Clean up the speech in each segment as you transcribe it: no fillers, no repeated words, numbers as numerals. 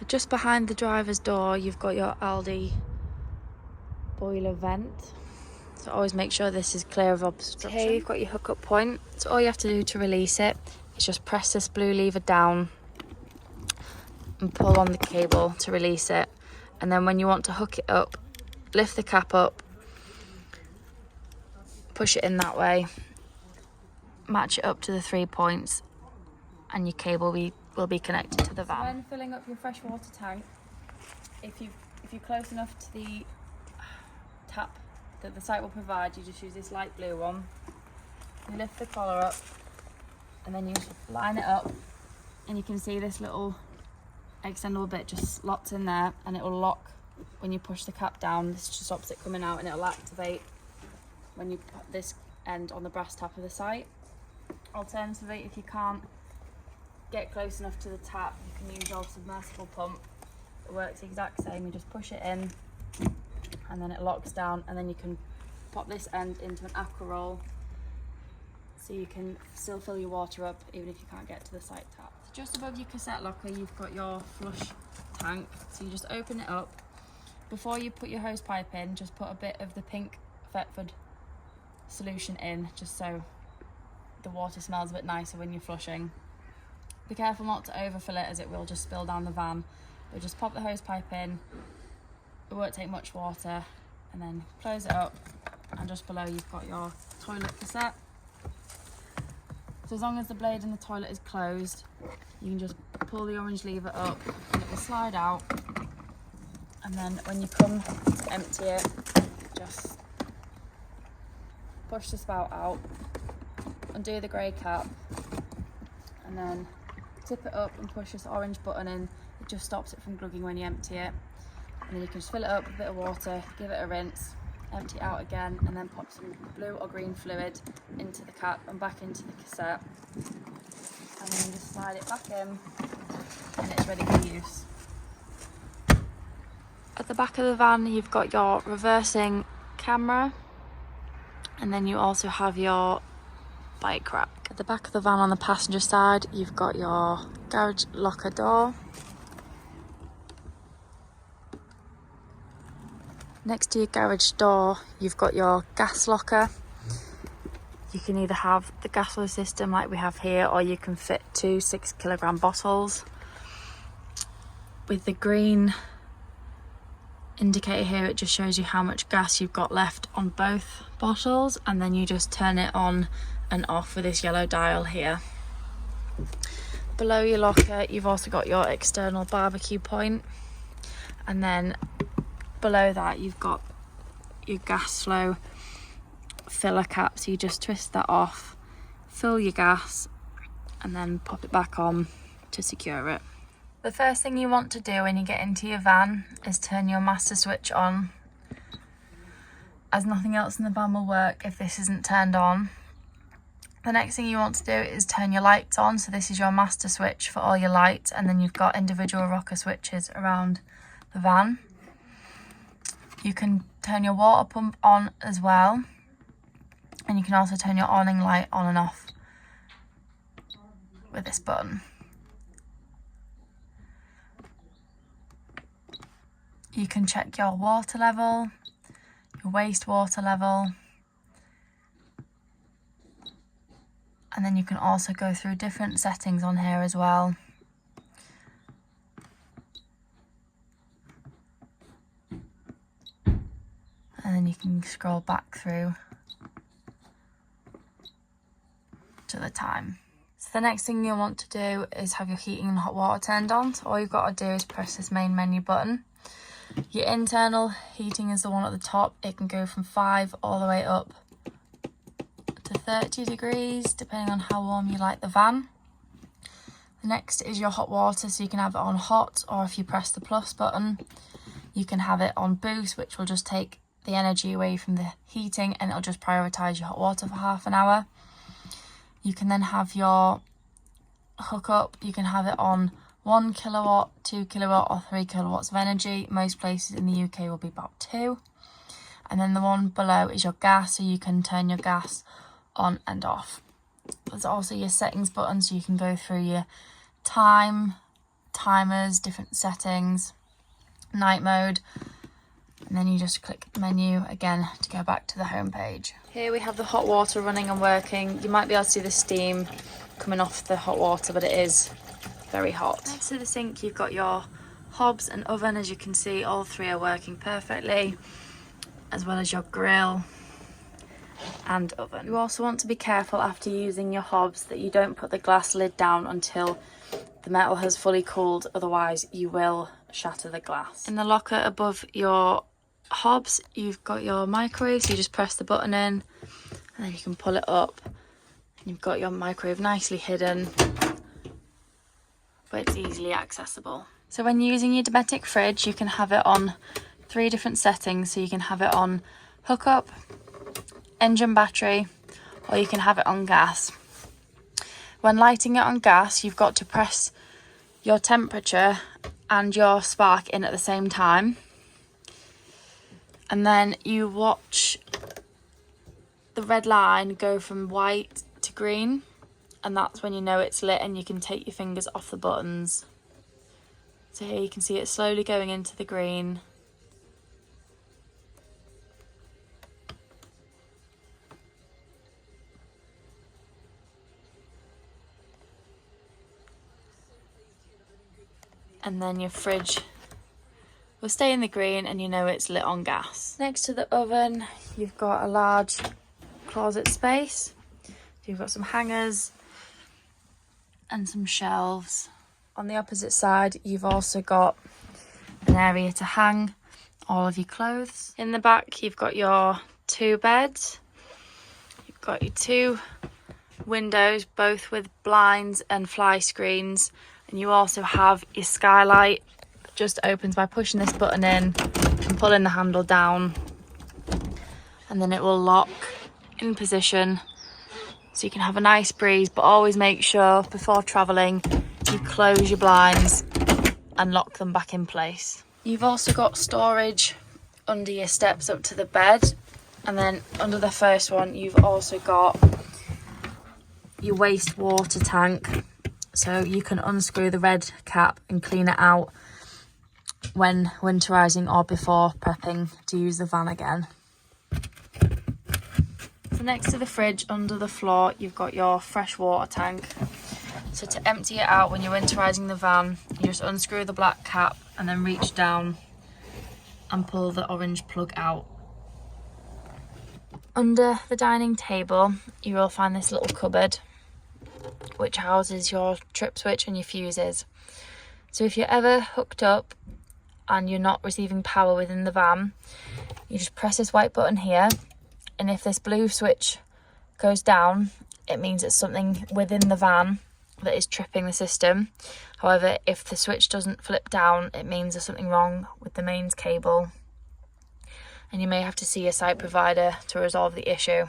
Just behind the driver's door, you've got your Aldi boiler vent. So always make sure this is clear of obstruction. Here you've got your hookup point. So all you have to do to release it is just press this blue lever down and pull on the cable to release it. And then when you want to hook it up, lift the cap up, push it in that way, match it up to the 3 points, and your cable will be connected to the van. So when filling up your freshwater tank, if you're close enough to the tap that the site will provide, you just use this light blue one. You lift the collar up and then you just line it up, and you can see this little extendable bit just slots in there, and it will lock when you push the cap down. This just stops it coming out, and it'll activate when you put this end on the brass tap of the site. Alternatively, if you can't get close enough to the tap, you can use your submersible pump. It works the exact same. You just push it in and then it locks down, and then you can pop this end into an aqua roll so you can still fill your water up even if you can't get to the site tap. So just above your cassette locker, you've got your flush tank. So you just open it up. Before you put your hose pipe in, just put a bit of the pink Thetford solution in, just so the water smells a bit nicer when you're flushing. Be careful not to overfill it, as it will just spill down the van. But just pop the hose pipe in. It won't take much water, and then close it up, and just below you've got your toilet cassette. So as long as the blade in the toilet is closed, you can just pull the orange lever up and it will slide out, and then when you come to empty it, just push the spout out, undo the grey cap, and then tip it up and push this orange button in. It just stops it from glugging when you empty it. And then you can just fill it up with a bit of water, give it a rinse, empty it out again, and then pop some blue or green fluid into the cap and back into the cassette. And then just slide it back in, and it's ready for use. At the back of the van, you've got your reversing camera, and then you also have your bike rack. At the back of the van on the passenger side, you've got your garage locker door. Next to your garage door, you've got your gas locker. You can either have the gas flow system like we have here, or you can fit 2 6-kilogram bottles. With the green indicator here, it just shows you how much gas you've got left on both bottles, and then you just turn it on and off with this yellow dial here. Below your locker, you've also got your external barbecue point, and then below that you've got your gas flow filler cap. So you just twist that off, fill your gas, and then pop it back on to secure it. The first thing you want to do when you get into your van is turn your master switch on, as nothing else in the van will work if this isn't turned on. The next thing you want to do is turn your lights on. So this is your master switch for all your lights, and then you've got individual rocker switches around the van. You can turn your water pump on as well, and you can also turn your awning light on and off with this button. You can check your water level, your wastewater level, and then you can also go through different settings on here as well. And then you can scroll back through to the time. So the next thing you'll want to do is have your heating and hot water turned on. So all you've got to do is press this main menu button. Your internal heating is the one at the top. It can go from 5 all the way up to 30 degrees, depending on how warm you like the van. The next is your hot water, so you can have it on hot, or if you press the plus button, you can have it on boost, which will just take the energy away from the heating, and it'll just prioritise your hot water for half an hour. You can then have your hookup. You can have it on 1 kilowatt, 2 kilowatt, or 3 kilowatts of energy. Most places in the UK will be about 2. And then the one below is your gas, so you can turn your gas on and off. There's also your settings button, so you can go through your time, timers, different settings, night mode, and then you just click menu again to go back to the home page. Here we have the hot water running and working. You might be able to see the steam coming off the hot water, but it is very hot. Next to the sink you've got your hobs and oven. As you can see, all three are working perfectly, as well as your grill and oven. You also want to be careful after using your hobs that you don't put the glass lid down until the metal has fully cooled, otherwise you will shatter the glass. In the locker above your hobs you've got your microwave, so you just press the button in and then you can pull it up and you've got your microwave nicely hidden, but it's easily accessible. So when using your Dometic fridge you can have it on 3 different settings. So you can have it on hookup, engine battery, or you can have it on gas. When lighting it on gas you've got to press your temperature and your spark in at the same time, and then you watch the red line go from white to green, and that's when you know it's lit and you can take your fingers off the buttons. So here you can see it slowly going into the green. And then your fridge will stay in the green and you know it's lit on gas. Next to the oven you've got a large closet space. You've got some hangers and some shelves. On the opposite side you've also got an area to hang all of your clothes. In the back you've got your 2 beds. You've got your 2 windows, both with blinds and fly screens. And you also have your skylight that just opens by pushing this button in and pulling the handle down, and then it will lock in position so you can have a nice breeze. But always make sure before travelling you close your blinds and lock them back in place. You've also got storage under your steps up to the bed, and then under the first one you've also got your wastewater tank. So you can unscrew the red cap and clean it out when winterising or before prepping to use the van again. So next to the fridge under the floor you've got your fresh water tank. So to empty it out when you're winterising the van, you just unscrew the black cap and then reach down and pull the orange plug out. Under the dining table you will find this little cupboard which houses your trip switch and your fuses. So if you're ever hooked up and you're not receiving power within the van, you just press this white button here, and if this blue switch goes down it means it's something within the van that is tripping the system. However, if the switch doesn't flip down it means there's something wrong with the mains cable and you may have to see a site provider to resolve the issue.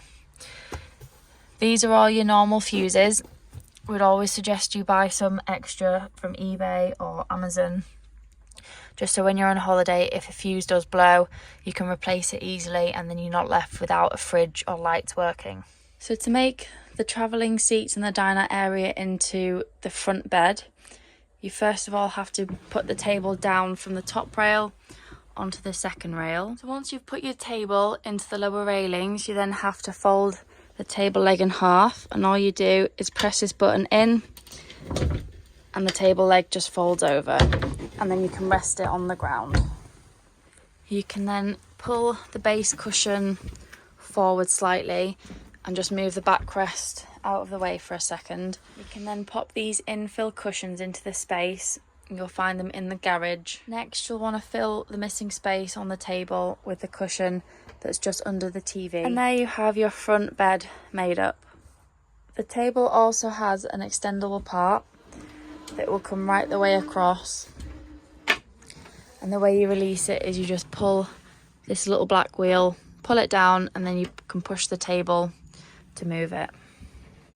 These are all your normal fuses. We'd always suggest you buy some extra from eBay or Amazon, just so when you're on holiday if a fuse does blow you can replace it easily and then you're not left without a fridge or lights working. So to make the travelling seats in the diner area into the front bed, you first of all have to put the table down from the top rail onto the second rail. So once you've put your table into the lower railings you then have to fold the table leg in half, and all you do is press this button in and the table leg just folds over, and then you can rest it on the ground. You can then pull the base cushion forward slightly and just move the backrest out of the way for a second. You can then pop these infill cushions into the space and you'll find them in the garage. Next you'll want to fill the missing space on the table with the cushion that's just under the TV. And there you have your front bed made up. The table also has an extendable part that will come right the way across, and the way you release it is you just pull this little black wheel, pull it down, and then you can push the table to move it.